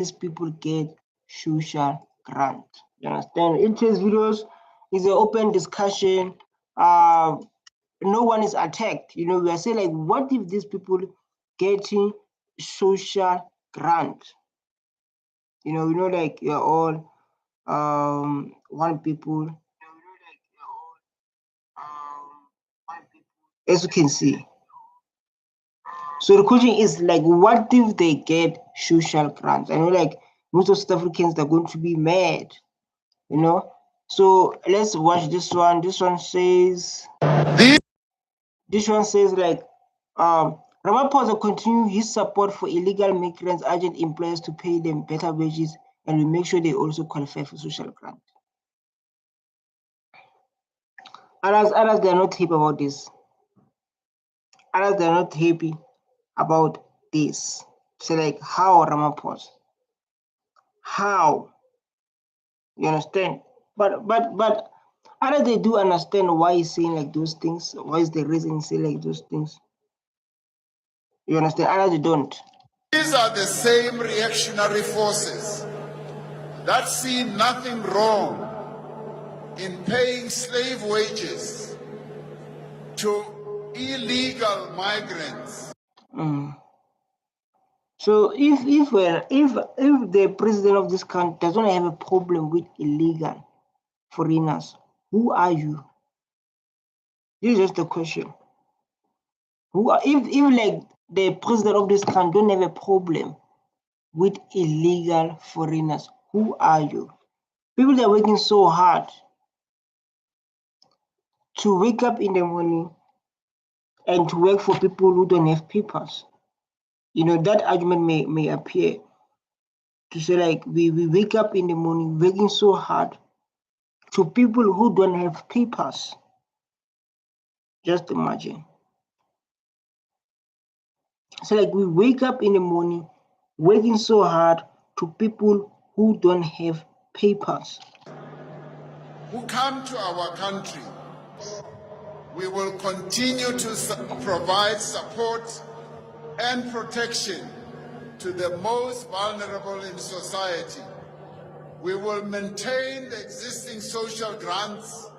these people get social grant? You understand? In today's videos is an open discussion. No one is attacked. You know, we are saying like, what if these people getting social grant? You know, like you're all one people. As you can see. So the question is like, what if they get social grants? I know like most of South Africans are going to be mad, you know. So let's watch this one. This one says like Ramaphosa continue his support for illegal migrants, urgent employers to pay them better wages and will make sure they also qualify for social grant. Others they're not happy about this. Others they're not happy about this. So like, how Ramaphosa? How? You understand? But others they do understand why he's saying like those things. Why is the reason he's saying like those things? You understand? Others they don't. These are the same reactionary forces that see nothing wrong in paying slave wages to illegal migrants. So if the president of this country doesn't have a problem with illegal foreigners, who are you? This is just the question. Who are, if like the president of this country don't have a problem with illegal foreigners, who are you? People that are working so hard to wake up in the morning and to work for people who don't have papers. You know, that argument may appear to say like we wake up in the morning working so hard to people who don't have papers. Just imagine. So like we wake up in the morning working so hard to people who don't have papers. Who come to our country. We will continue to provide support and protection to the most vulnerable in society. We will maintain the existing social grants,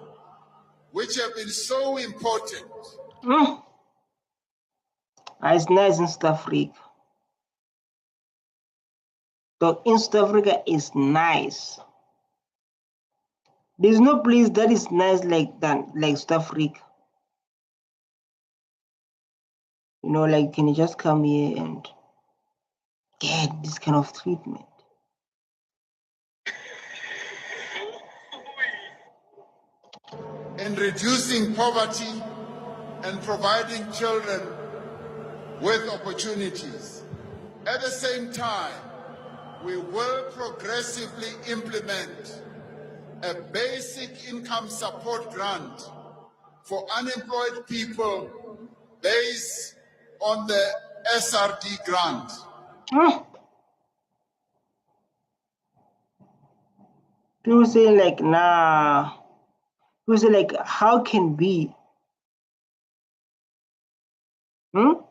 which have been so important. It's nice in South Africa. So in South Africa is nice. There's no place that is nice like South Africa. You know, like can you just come here and get this kind of treatment? In reducing poverty and providing children with opportunities. At the same time, we will progressively implement a basic income support grant for unemployed people based on the SRD grant. People say like, nah. People say like, how can be? People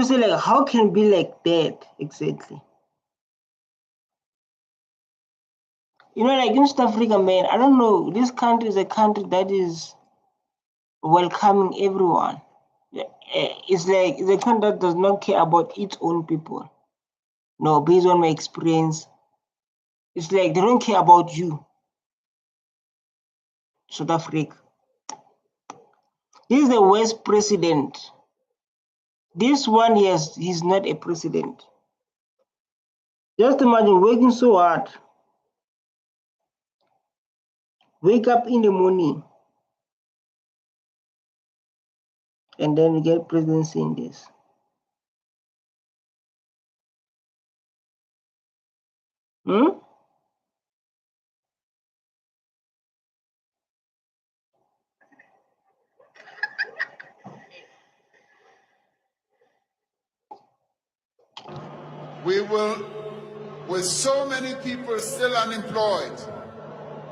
say like, how can be like that exactly? You know, like in South Africa, man, I don't know. This country is a country that is welcoming everyone. It's like it's a country that does not care about its own people. No, based on my experience, it's like they don't care about you. South Africa. This is the worst president. This one, yes, he's not a president. Just imagine working so hard. Wake up in the morning and then you get presidency in this. We will, with so many people still unemployed,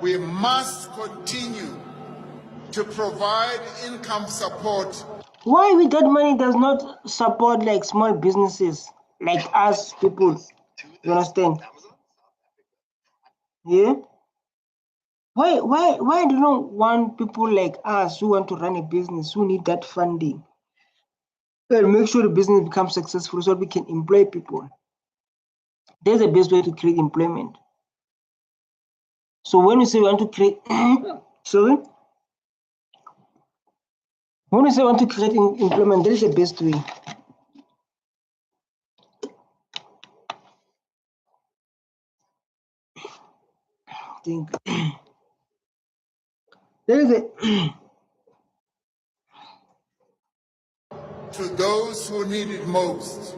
we must continue to provide income support. Why with that money does not support like small businesses like us people? You understand? Yeah. Why do you not want people like us who want to run a business, who need that funding, and make sure the business becomes successful so we can employ people? That's the best way to create employment. So when you say we want to create, sorry, when you say we want to create employment, that is the best way. I think there is a to those who need it most.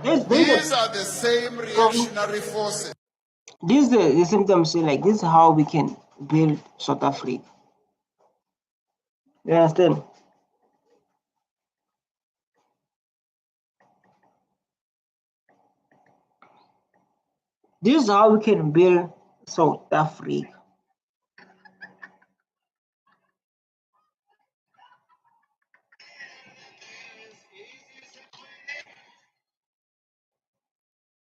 there's These are the same reactionary forces. This is the same time saying, like, this is how we can build South Africa. You understand? This is how we can build South Africa.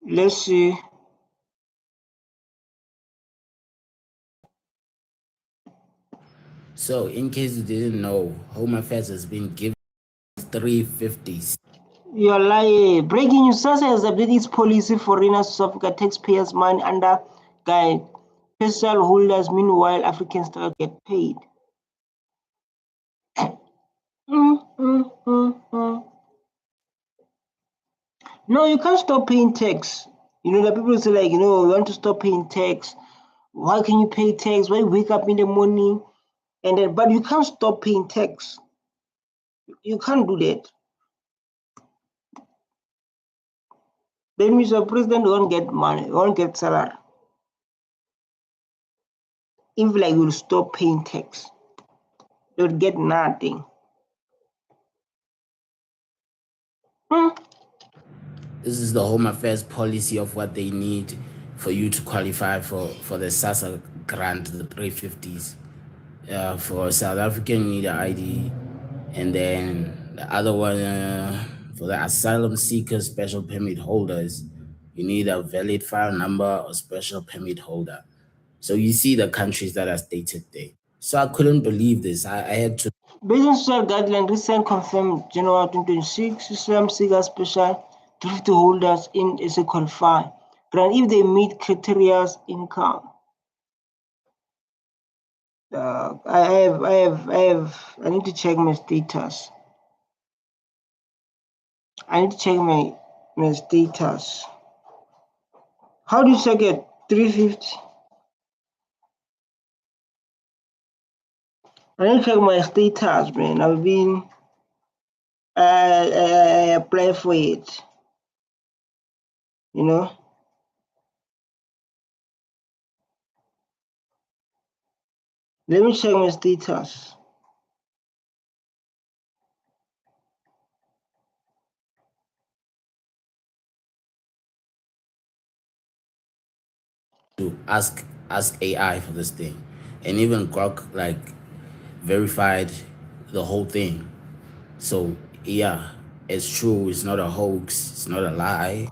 Let's see. So, in case you didn't know, Home Affairs has been given 350s. You're lying. Breaking news: SASSA has updated its policy for foreigners to South Africa taxpayers' money under guide. Special holders, meanwhile, Africans still get paid. No, you can't stop paying tax. You know, the people say, like, you know, we want to stop paying tax. Why can you pay tax? Why you wake up in the morning and then, but you can't stop paying tax. You can't do that. That means the president won't get money, won't get salary. If like you will stop paying tax, they would get nothing. This is the Home Affairs policy of what they need for you to qualify for the SASSA grant, the 350s. For South African, you need an ID, and then the other one for the asylum seekers, special permit holders, you need a valid file number or special permit holder. So you see the countries that are stated there. So I couldn't believe this. I had to. Based on social guidelines, recent confirmed January 2026, asylum seekers special 350 holders in as a qualify grant if they meet criteria income. I need to check my status. I need to check my status. How do you check it? 350. I need to check my status, man. I've been I apply for it. You know. Let me check my status. To ask AI for this thing, and even Grok like verified the whole thing. So yeah, it's true. It's not a hoax. It's not a lie.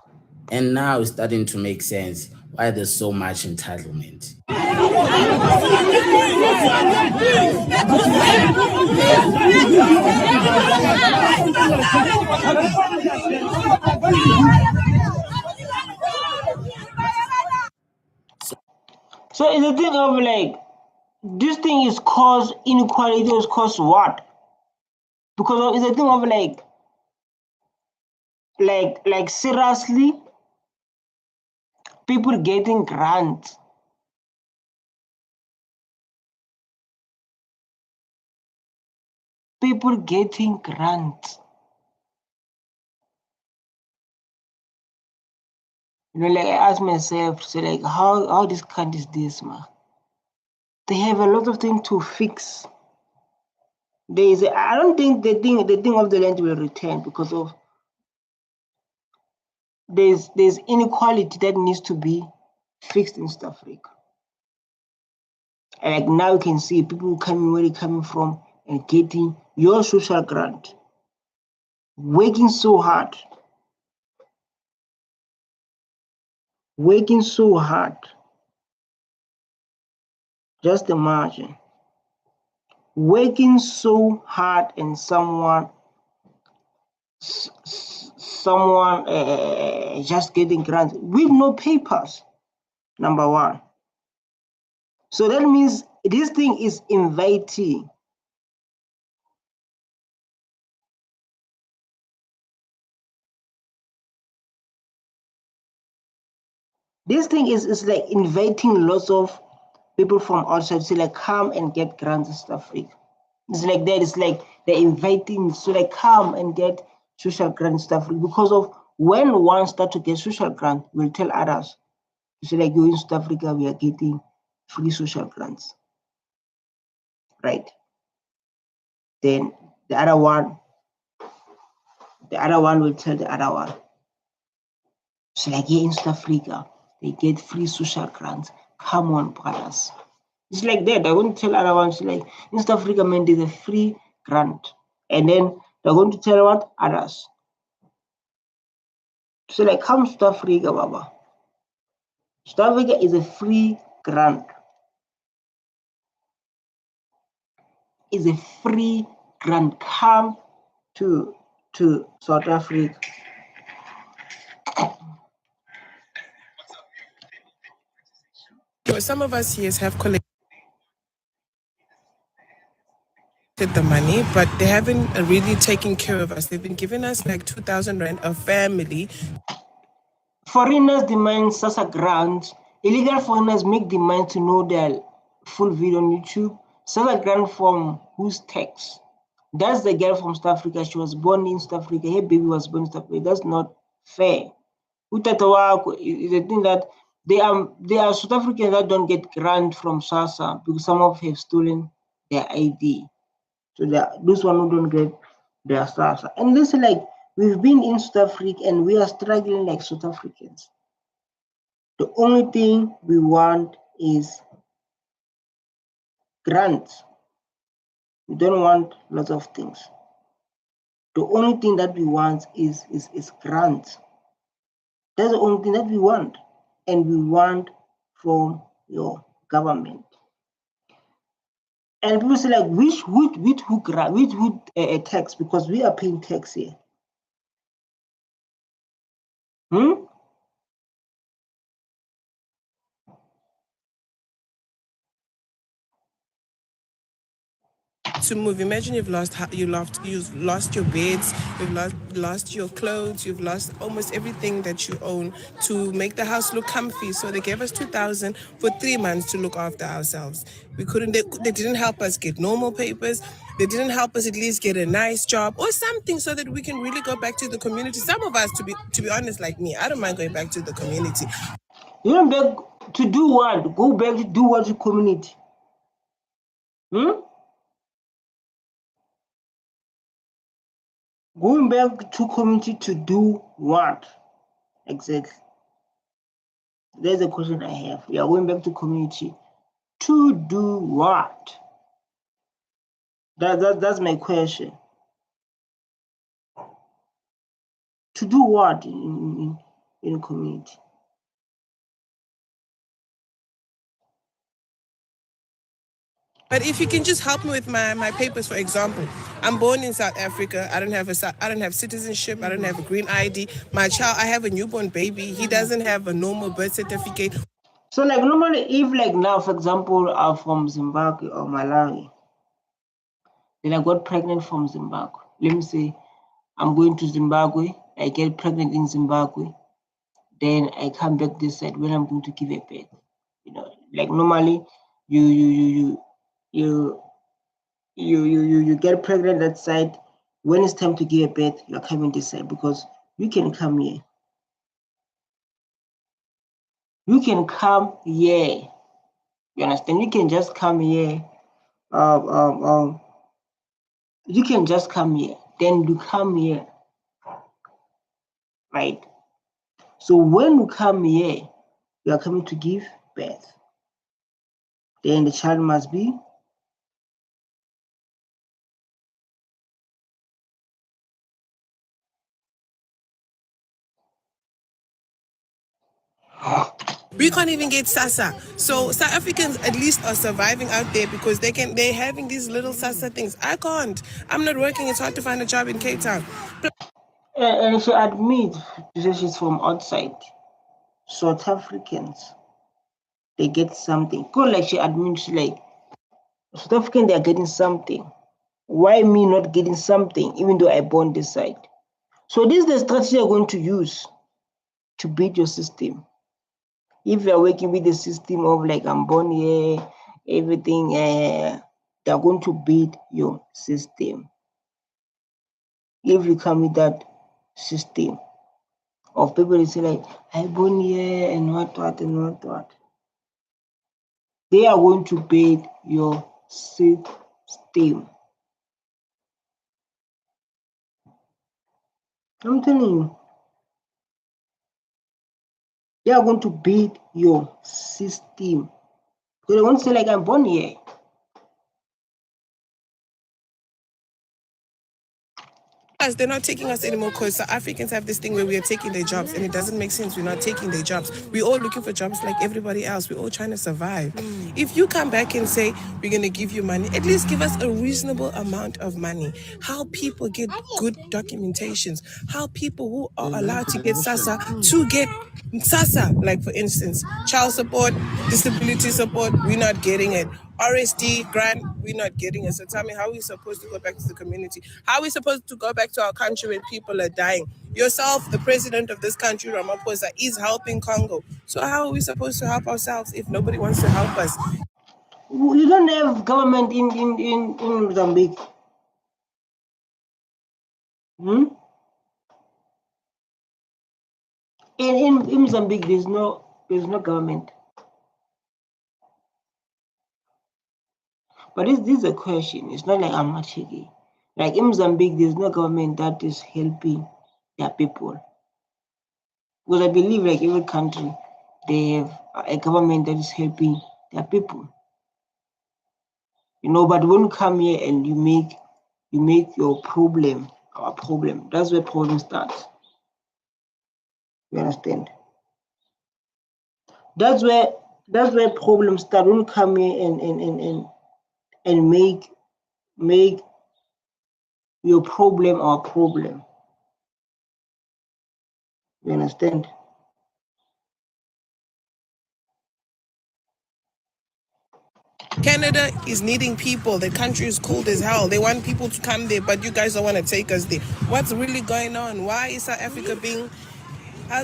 And now it's starting to make sense why there's so much entitlement. So it's a thing of like this thing is cause inequality is cause what? Because it's a thing of like seriously people getting grants. People getting grants. You know, like I ask myself, so like how this country is this, man? They have a lot of things to fix. I don't think the thing of the land will return because of there's inequality that needs to be fixed in South Africa. And like now you can see people coming where they're coming from and getting your social grant, working so hard, working so hard. Just imagine working so hard and someone just getting grants with no papers. Number one. So that means this thing is inviting. This thing is like inviting lots of people from outside to like come and get grants and stuff. It's like that. It's like they're inviting to like come and get social grant stuff, because of when one start to get social grant, we'll tell others. So like you in South Africa, we are getting free social grants, right? Then the other one will tell the other one. So like here in South Africa, they get free social grants. Come on, brothers. It's like that. They're going to tell other ones like in South Africa, man, there's a free grant. And then they're going to tell what others. So like come South Africa, Baba. South Africa is a free grant. Is a free grant. Come to South Africa. Some of us here have collected the money, but they haven't really taken care of us. They've been giving us like 2,000 rand a family. Foreigners demand SASSA grant. Illegal foreigners make demand to know their full video on YouTube. SASSA grant from whose tax? That's the girl from South Africa. She was born in South Africa. Her baby was born in South Africa. That's not fair. Utata is the thing that they are South Africans that don't get grant from SASSA because some of have stolen their ID. So those one who don't get their SASSA. And this is like we've been in South Africa and we are struggling like South Africans. The only thing we want is grants. We don't want lots of things. The only thing that we want is grants. That's the only thing that we want. And we want from your government. And people say like, which tax? Because we are paying tax here. To move. Imagine you've lost your beds, you've lost your clothes, you've lost almost everything that you own to make the house look comfy. So they gave us 2,000 for 3 months to look after ourselves. We couldn't. They didn't help us get normal papers. They didn't help us at least get a nice job or something so that we can really go back to the community. Some of us, to be honest, like me, I don't mind going back to the community. You don't beg to do what? Go back to do what to community? Going back to community to do what? Exactly. There's a question I have. We are going back to community to do what? That's my question. To do what in community? But if you can just help me with my papers, for example, I'm born in South Africa. I don't have citizenship. I don't have a green ID. My child, I have a newborn baby. He doesn't have a normal birth certificate. So like normally, if like now, for example, I'm from Zimbabwe or Malawi, then I got pregnant from Zimbabwe. Let me say I'm going to Zimbabwe. I get pregnant in Zimbabwe. Then I come back this side when I'm going to give a birth. You know, like normally you get pregnant that side. When it's time to give a birth, you're coming this side because you can come here. You can come here. You understand? You can just come here. You can just come here. Then you come here, right? So when you come here, you are coming to give birth. Then the child must be We can't even get SASA. So South Africans at least are surviving out there because they're having these little SASA things. I can't. I'm not working. It's hard to find a job in Cape Town. And she admits she's from outside. South Africans, they get something. Because like she admits, like South African, they are getting something. Why me not getting something, even though I born this side? So this is the strategy you're going to use to beat your system. If you're working with the system of like I'm born here, everything, they're going to beat your system. If you come with that system of people who say like I born here and what and what, they are going to beat your system. I'm telling you, they are going to beat your system. Because they want to say like I'm born here. They're not taking us anymore because South Africans have this thing where we are taking their jobs, and it doesn't make sense. We're not taking their jobs. We're all looking for jobs like everybody else. We're all trying to survive. If you come back and say we're going to give you money, at least give us a reasonable amount of money. How people get good documentations, how people who are allowed to get SASA to get SASA, like for instance, child support, disability support, we're not getting it. RSD grant, we're not getting it. So tell me, how are we supposed to go back to the community? How are we supposed to go back to our country when people are dying? Yourself, the president of this country, Ramaphosa, is helping Congo. So how are we supposed to help ourselves if nobody wants to help us? You don't have government in Mozambique. In Mozambique, there's no government. But this is a question. It's not like I'm not shaking. Like in Mozambique, there's no government that is helping their people. Because I believe like every country, they have a government that is helping their people. But when you come here and you make your problem our problem, that's where problem starts. You understand? That's where problems start. When you come here and make your problem our problem. You understand? Canada is needing people. The country is cold as hell. They want people to come there, but you guys don't want to take us there. What's really going on? Why is South Africa being,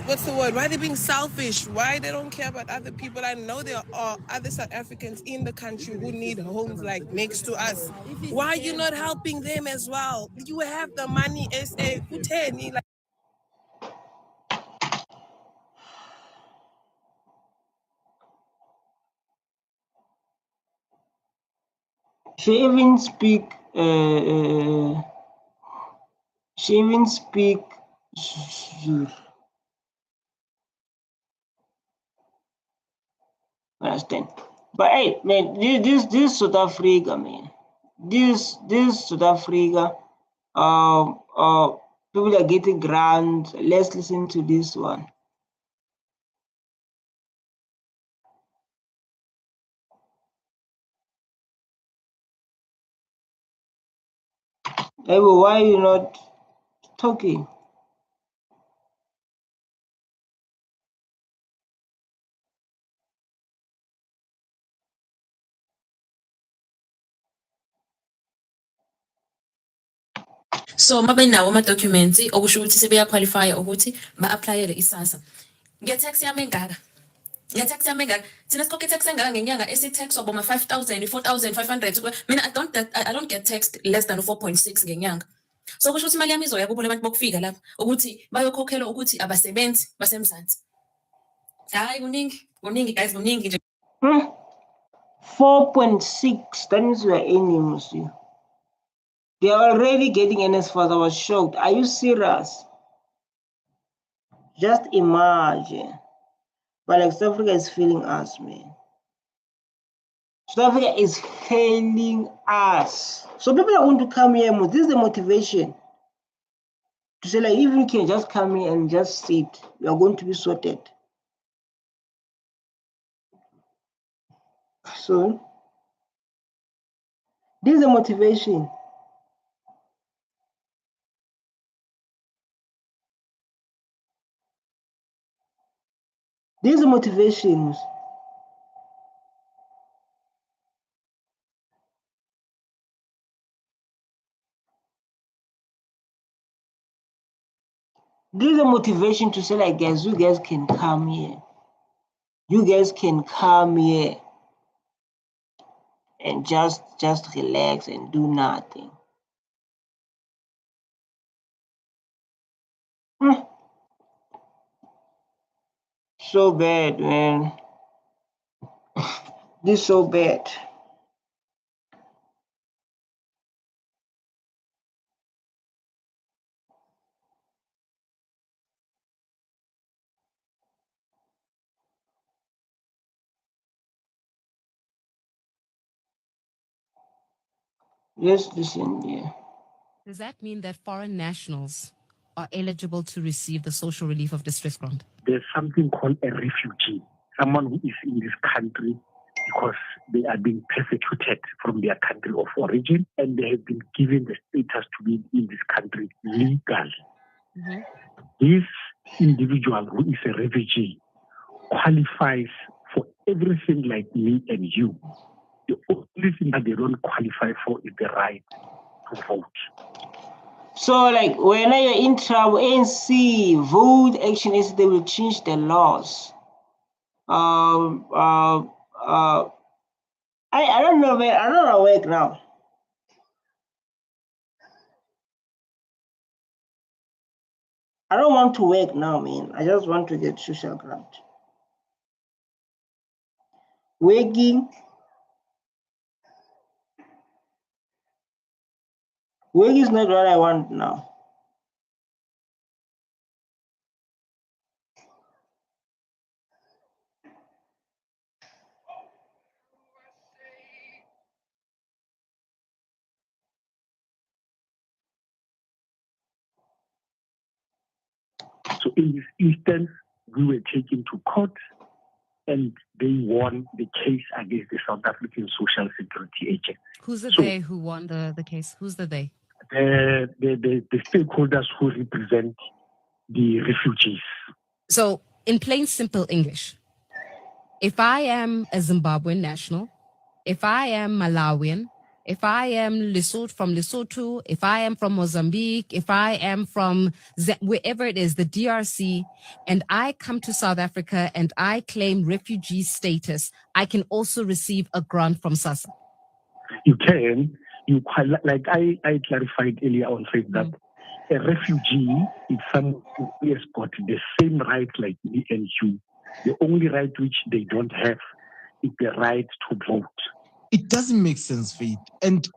what's the word? Why are they being selfish? Why they don't care about other people? I know there are other South Africans in the country who need homes like next to us. Why are you not helping them as well? You have the money, SA. Like, She even speak. She even speak. Understand? But hey, man, this South Africa, man, this South Africa, people are getting grants. Let's listen to this one. Hey, well, why are you not talking? So mabenawo ama-documents okusho ukuthi sebeyaqualifya ukuthi ba-aplayele isasa. Nge-tax yami engaka. Nge-tax yami engaka. Thina sikhokha i-tax engaka ngenyanga esi-tax waboma 5,000, 4,500. Mina I don't get taxed less than 4.6 ngenyanga. So kusho ukuthi imali yami izoya kubo labantu bokufika lapha ukuthi bayokhokhelwa ukuthi abasebenzi basemzansi. Hayi kuningi guys, kuningi nje. 4.6, that means we are earning, you. They are already getting NSFAS. I was shocked. Are you serious? Just imagine. But like South Africa is failing us, man. South Africa is failing us. So people are going to come here. This is the motivation. To say like, if you can just come here and just sit, you are going to be sorted. soon. This is the motivation. These are motivations. These are motivation to say, like, guys, you guys can come here. You guys can come here and just relax and do nothing. So bad, man. This is so bad. Let's listen here. Does that mean that foreign nationals are eligible to receive the social relief of distress grant? There's something called a refugee, someone who is in this country because they are being persecuted from their country of origin and they have been given the status to be in this country legally. Mm-hmm. This individual who is a refugee qualifies for everything like me and you. The only thing that they don't qualify for is the right to vote. So, like, when you're in trouble, ANC vote action is they will change the laws. I don't know, man. I don't know work now. I don't want to work now, man. I just want to get social grant. Working is not what I want now. So in this instance, we were taken to court and they won the case against the South African Social Security Agent. Who's the they who won the case? Who's the they? The stakeholders who represent the refugees. So in plain, simple English, if I am a Zimbabwean national, if I am Malawian, if I am from Lesotho, if I am from Mozambique, if I am from wherever it is, the DRC, and I come to South Africa and I claim refugee status, I can also receive a grant from SASSA. You can. Like I clarified earlier on, saying that a refugee is someone who has got the same rights like me and you. The only right which they don't have is the right to vote. It doesn't make sense, Faith. And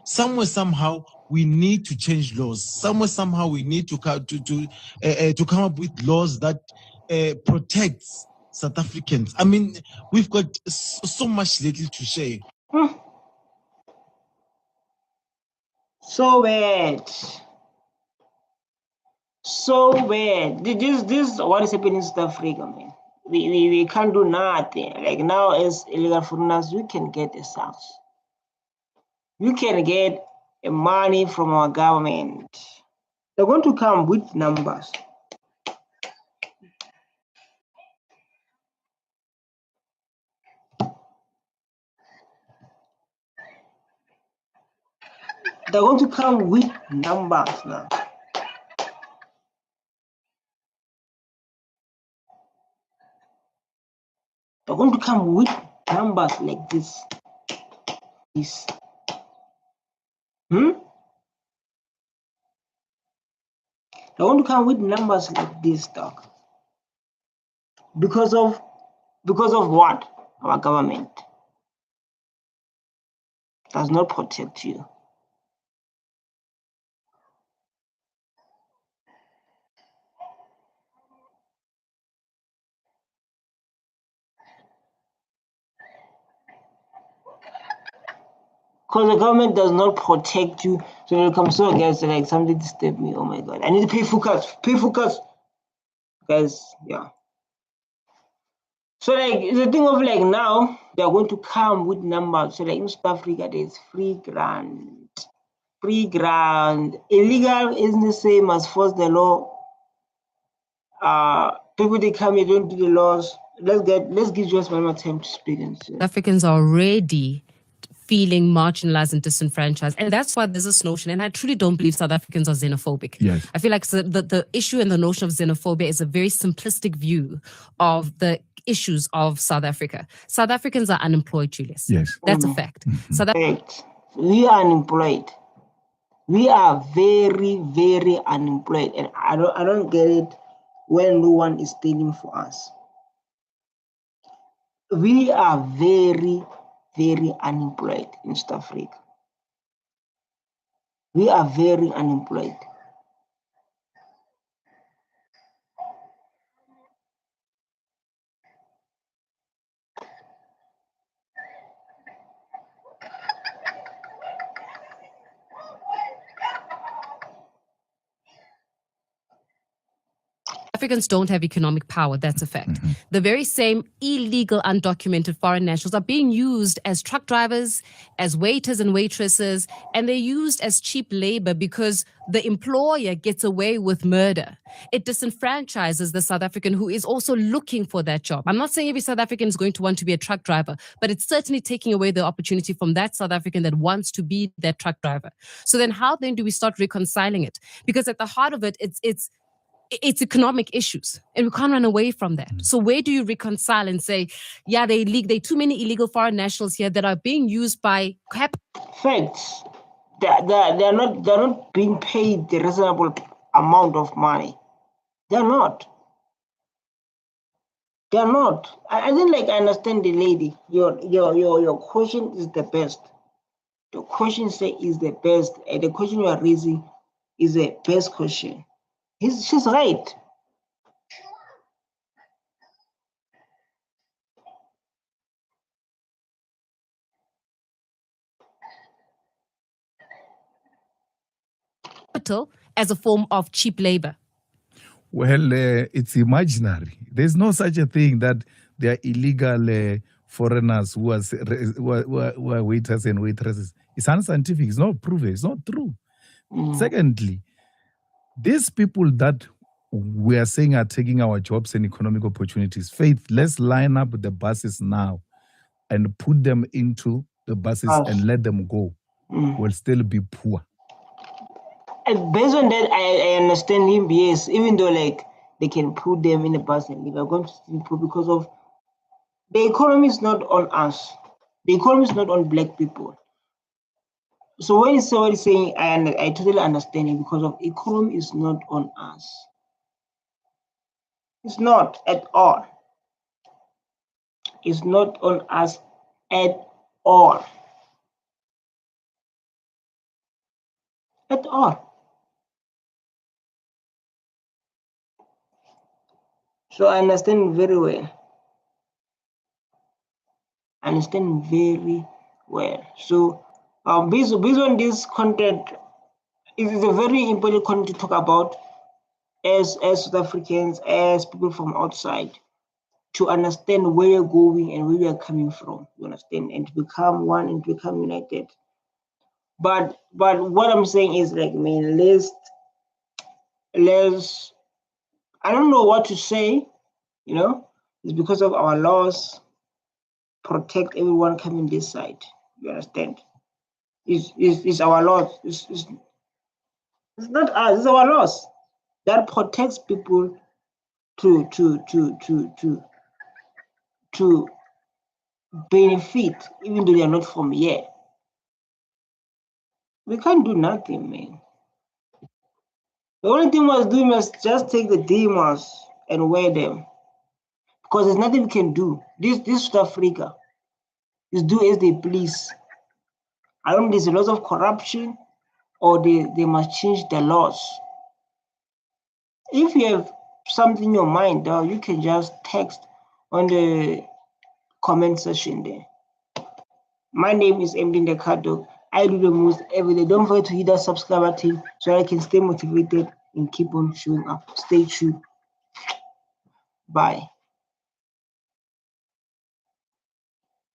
somehow we need to change laws. Somehow we need to come up with laws that protects South Africans. I mean, we've got so much little to share. So bad. So bad. This is what is happening in South Africa, man. We can't do nothing. Like now, as illegal foreigners, we can get a SARS. We can get money from our government. They're going to come with numbers. They're going to come with numbers now. They're going to come with numbers like this. They're going to come with numbers like this, dog. Because of what? Our government does not protect you. Because the government does not protect you, so when it comes to guys, like something disturbed me. Oh my god, I need to pay full cuts. Guys, yeah. So like the thing of like now they are going to come with numbers. So like in South Africa, there's free grant. Illegal isn't the same as force the law. People they come here don't do the laws. Let's give just one more time to speak and say. Africans are already feeling marginalized and disenfranchised. And that's why there's this notion, and I truly don't believe South Africans are xenophobic. Yes. I feel like the issue and the notion of xenophobia is a very simplistic view of the issues of South Africa. South Africans are unemployed, Julius. Yes. That's a fact. We are unemployed. We are very, very unemployed. And I don't get it when no one is standing for us. We are very, very unemployed in South Africa. We are very unemployed. Africans don't have economic power, that's a fact. The very same illegal, undocumented foreign nationals are being used as truck drivers, as waiters and waitresses, and they're used as cheap labor because the employer gets away with murder. It disenfranchises the South African who is also looking for that job. I'm not saying every South African is going to want to be a truck driver, but it's certainly taking away the opportunity from that South African that wants to be that truck driver. So then how then do we start reconciling it? Because at the heart of it, it's economic issues, and we can't run away from that. So where do you reconcile and say, yeah, there are too many illegal foreign nationals here that are being used by facts? They're not being paid the reasonable amount of money. They're not. They're not. I think like I understand the lady. Your question is the best. The question is the best, and the question you are raising is the best question. She's right. as a form of cheap labor? Well, it's imaginary. There's no such a thing that there are illegal foreigners who are waiters and waitresses. It's unscientific. It's not proven. It's not true. Secondly, these people that we are saying are taking our jobs and economic opportunities, Faith, let's line up the buses now and put them into the buses and let them go. Will still be poor. And based on that, I understand him, yes, even though like they can put them in the bus and they are going to still poor because of the economy is not on us. The economy is not on black people. So when somebody saying, I totally understand it because of economy is not on us. It's not at all. It's not on us at all. At all. So I understand very well. I understand very well. So based on this content, it is a very important content to talk about as South Africans, as people from outside, to understand where you're going and where we are coming from. You understand, and to become one and to become united. But what I'm saying is like, man, let's I don't know what to say, you know, it's because of our laws protect everyone coming this side. You understand? It's our laws. It's not us, it's our laws that protects people to benefit, even though they are not from here. We can't do nothing, man. The only thing we must do is just take the demons and wear them. Because there's nothing we can do. This South Africa is do as they please. I don't know, there's a lot of corruption, or they must change the laws. If you have something in your mind, you can just text on the comment section there. My name is MDreacts. I do the most every day. Don't forget to hit that subscribe button so I can stay motivated and keep on showing up. Stay tuned. Bye.